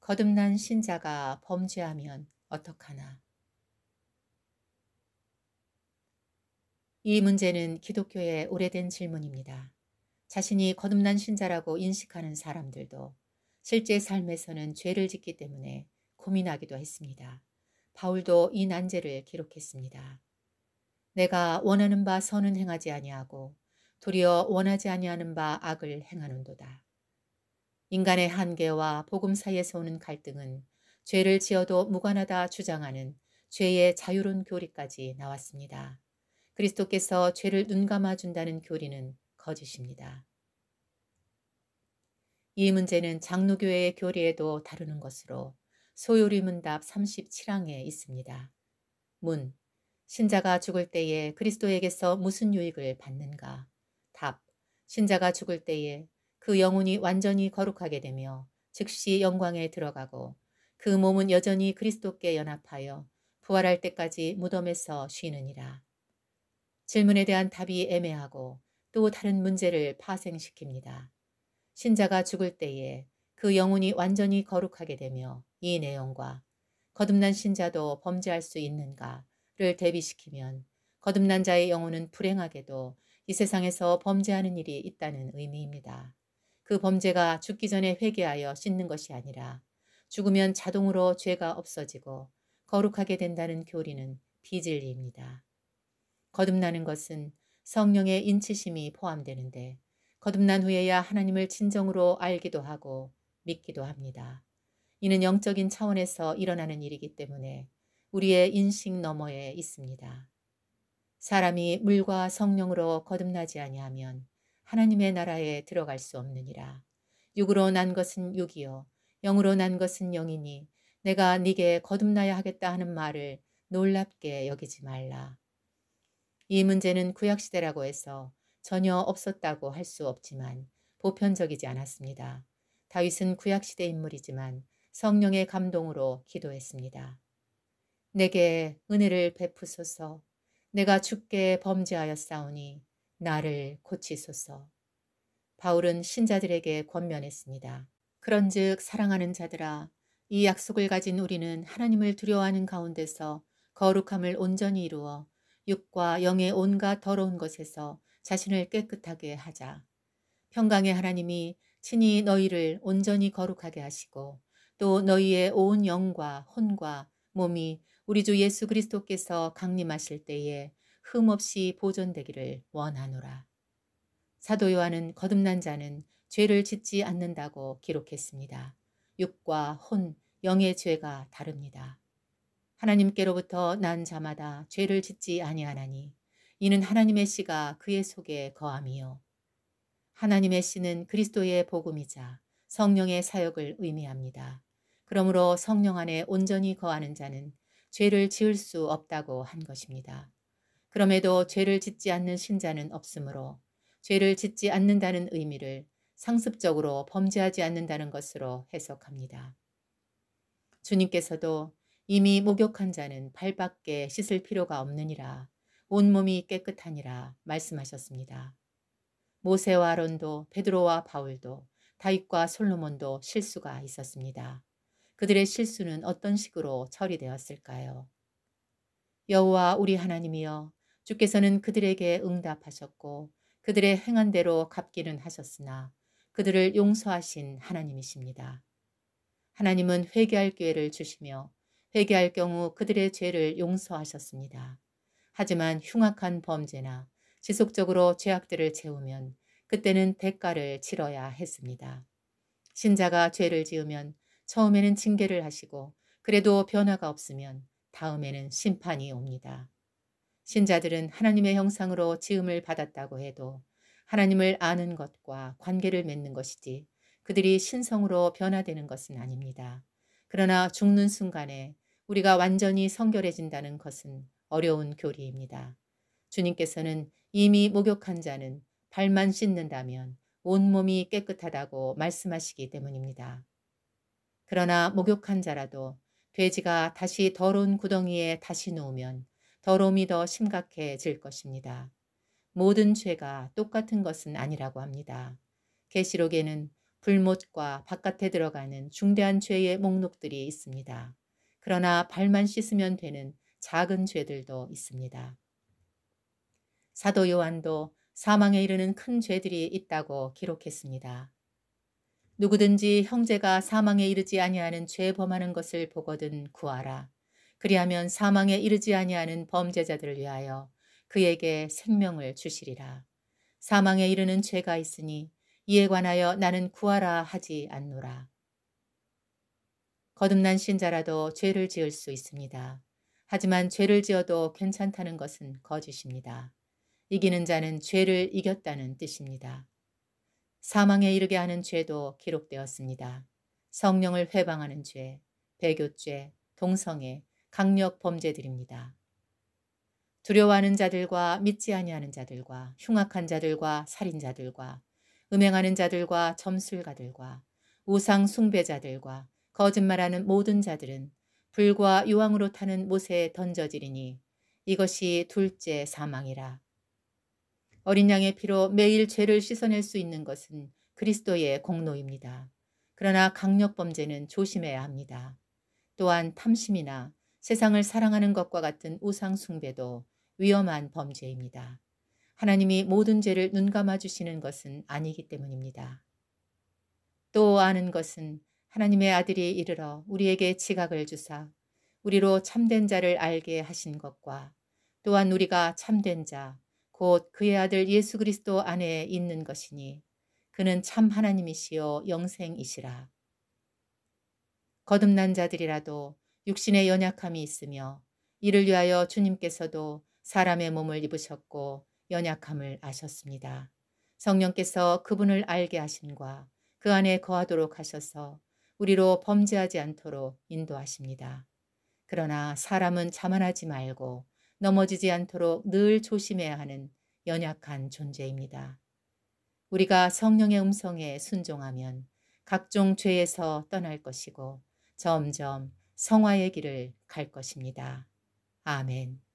거듭난 신자가 범죄하면 어떡하나? 이 문제는 기독교의 오래된 질문입니다. 자신이 거듭난 신자라고 인식하는 사람들도 실제 삶에서는 죄를 짓기 때문에 고민하기도 했습니다. 바울도 이 난제를 기록했습니다. 내가 원하는 바 선은 행하지 아니하고 도리어 원하지 아니하는 바 악을 행하는도다. 인간의 한계와 복음 사이에서 오는 갈등은 죄를 지어도 무관하다 주장하는 죄의 자유로운 교리까지 나왔습니다. 그리스도께서 죄를 눈감아 준다는 교리는 거짓입니다. 이 문제는 장로교회의 교리에도 다루는 것으로 소요리 문답 37항에 있습니다. 문, 신자가 죽을 때에 그리스도에게서 무슨 유익을 받는가? 답, 신자가 죽을 때에 그 영혼이 완전히 거룩하게 되며 즉시 영광에 들어가고 그 몸은 여전히 그리스도께 연합하여 부활할 때까지 무덤에서 쉬느니라. 질문에 대한 답이 애매하고 또 다른 문제를 파생시킵니다. 신자가 죽을 때에 그 영혼이 완전히 거룩하게 되며 이 내용과 거듭난 신자도 범죄할 수 있는가를 대비시키면 거듭난 자의 영혼은 불행하게도 이 세상에서 범죄하는 일이 있다는 의미입니다. 그 범죄가 죽기 전에 회개하여 씻는 것이 아니라 죽으면 자동으로 죄가 없어지고 거룩하게 된다는 교리는 비진리입니다. 거듭나는 것은 성령의 인치심이 포함되는데 거듭난 후에야 하나님을 진정으로 알기도 하고 믿기도 합니다. 이는 영적인 차원에서 일어나는 일이기 때문에 우리의 인식 너머에 있습니다. 사람이 물과 성령으로 거듭나지 아니하면 하나님의 나라에 들어갈 수 없느니라. 육으로 난 것은 육이요 영으로 난 것은 영이니 내가 네게 거듭나야 하겠다 하는 말을 놀랍게 여기지 말라. 이 문제는 구약시대라고 해서 전혀 없었다고 할 수 없지만 보편적이지 않았습니다. 다윗은 구약시대 인물이지만 성령의 감동으로 기도했습니다. 내게 은혜를 베푸소서. 내가 주께 범죄하였사오니 나를 고치소서. 바울은 신자들에게 권면했습니다. 그런즉 사랑하는 자들아, 이 약속을 가진 우리는 하나님을 두려워하는 가운데서 거룩함을 온전히 이루어 육과 영의 온갖 더러운 것에서 자신을 깨끗하게 하자. 평강의 하나님이 친히 너희를 온전히 거룩하게 하시고 또 너희의 온 영과 혼과 몸이 우리 주 예수 그리스도께서 강림하실 때에 흠없이 보존되기를 원하노라. 사도 요한은 거듭난 자는 죄를 짓지 않는다고 기록했습니다. 육과 혼, 영의 죄가 다릅니다. 하나님께로부터 난 자마다 죄를 짓지 아니하나니 이는 하나님의 씨가 그의 속에 거함이요. 하나님의 씨는 그리스도의 복음이자 성령의 사역을 의미합니다. 그러므로 성령 안에 온전히 거하는 자는 죄를 지을 수 없다고 한 것입니다. 그럼에도 죄를 짓지 않는 신자는 없으므로 죄를 짓지 않는다는 의미를 상습적으로 범죄하지 않는다는 것으로 해석합니다. 주님께서도 이미 목욕한 자는 발밖에 씻을 필요가 없느니라 온몸이 깨끗하니라 말씀하셨습니다. 모세와 아론도 베드로와 바울도 다윗과 솔로몬도 실수가 있었습니다. 그들의 실수는 어떤 식으로 처리되었을까요? 여호와 우리 하나님이여, 주께서는 그들에게 응답하셨고 그들의 행한 대로 갚기는 하셨으나 그들을 용서하신 하나님이십니다. 하나님은 회개할 기회를 주시며 회개할 경우 그들의 죄를 용서하셨습니다. 하지만 흉악한 범죄나 지속적으로 죄악들을 채우면 그때는 대가를 치러야 했습니다. 신자가 죄를 지으면 처음에는 징계를 하시고 그래도 변화가 없으면 다음에는 심판이 옵니다. 신자들은 하나님의 형상으로 지음을 받았다고 해도 하나님을 아는 것과 관계를 맺는 것이지 그들이 신성으로 변화되는 것은 아닙니다. 그러나 죽는 순간에 우리가 완전히 성결해진다는 것은 어려운 교리입니다. 주님께서는 이미 목욕한 자는 발만 씻는다면 온몸이 깨끗하다고 말씀하시기 때문입니다. 그러나 목욕한 자라도 돼지가 다시 더러운 구덩이에 다시 놓으면 더러움이 더 심각해질 것입니다. 모든 죄가 똑같은 것은 아니라고 합니다. 계시록에는 불못과 바깥에 들어가는 중대한 죄의 목록들이 있습니다. 그러나 발만 씻으면 되는 작은 죄들도 있습니다. 사도 요한도 사망에 이르는 큰 죄들이 있다고 기록했습니다. 누구든지 형제가 사망에 이르지 아니하는 죄 범하는 것을 보거든 구하라. 그리하면 사망에 이르지 아니하는 범죄자들을 위하여 그에게 생명을 주시리라. 사망에 이르는 죄가 있으니 이에 관하여 나는 구하라 하지 않노라. 거듭난 신자라도 죄를 지을 수 있습니다. 하지만 죄를 지어도 괜찮다는 것은 거짓입니다. 이기는 자는 죄를 이겼다는 뜻입니다. 사망에 이르게 하는 죄도 기록되었습니다. 성령을 회방하는 죄, 배교죄, 동성애, 강력 범죄들입니다. 두려워하는 자들과 믿지 아니하는 자들과 흉악한 자들과 살인자들과 음행하는 자들과 점술가들과 우상 숭배자들과 거짓말하는 모든 자들은 불과 유황으로 타는 못에 던져지리니 이것이 둘째 사망이라. 어린 양의 피로 매일 죄를 씻어낼 수 있는 것은 그리스도의 공로입니다. 그러나 강력 범죄는 조심해야 합니다. 또한 탐심이나 세상을 사랑하는 것과 같은 우상 숭배도 위험한 범죄입니다. 하나님이 모든 죄를 눈감아 주시는 것은 아니기 때문입니다. 또 아는 것은 하나님의 아들이 이르러 우리에게 지각을 주사 우리로 참된 자를 알게 하신 것과 또한 우리가 참된 자, 곧 그의 아들 예수 그리스도 안에 있는 것이니 그는 참 하나님이시요 영생이시라. 거듭난 자들이라도 육신의 연약함이 있으며 이를 위하여 주님께서도 사람의 몸을 입으셨고 연약함을 아셨습니다. 성령께서 그분을 알게 하심과 그 안에 거하도록 하셔서 우리로 범죄하지 않도록 인도하십니다. 그러나 사람은 자만하지 말고 넘어지지 않도록 늘 조심해야 하는 연약한 존재입니다. 우리가 성령의 음성에 순종하면 각종 죄에서 떠날 것이고 점점 성화의 길을 갈 것입니다. 아멘.